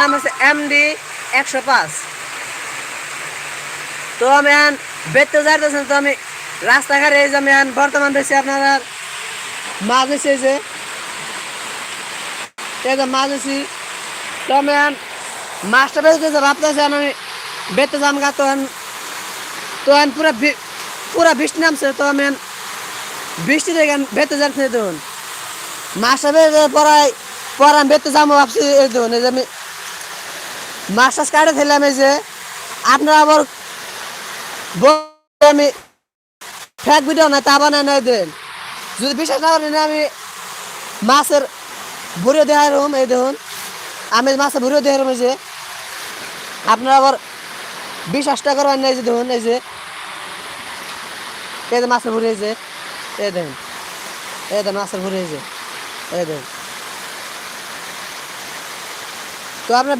নাম হচ্ছে MD 105। তো আমি বেরতে যাইতেছেন, তো আমি রাস্তাঘাটে এই যে আমি বর্তমান রয়েছি আপনার মাছ হয়েছে এই যে মাছ হয়েছি। তো আমি মাছটা বেরোতে ভাবতেছি আমি বেরতে যাম গা। তো পুরা বৃষ্টি নামছে। তো আমি বৃষ্টি দেখে বেরতে যাচ্ছি। দেখুন মাছটা বেরোতে পরে আমি বেরতে যাবো ভাবছি। এই দেখুন এই যে আমি মাছ টাছ কাটে ফেললাম। এই যে আপনারা আবার আমি ফেক ভিডিও না তা বানায় নাই দেন। যদি বিশ্বাস না করেন আমি মাছের ভুড়িও দেখাই রুম। এই দেখুন আমি মাছের ভুড়িও দেখাই রুম। এই যে আপনারা আবার বিশ্বাসটা করবেন না। এই যে দেখুন এই যে মাছের ভুড়ি। এই যে এই দেখুন মাছের ভুড়ি। এই যে এই দেখুন। তো আপনার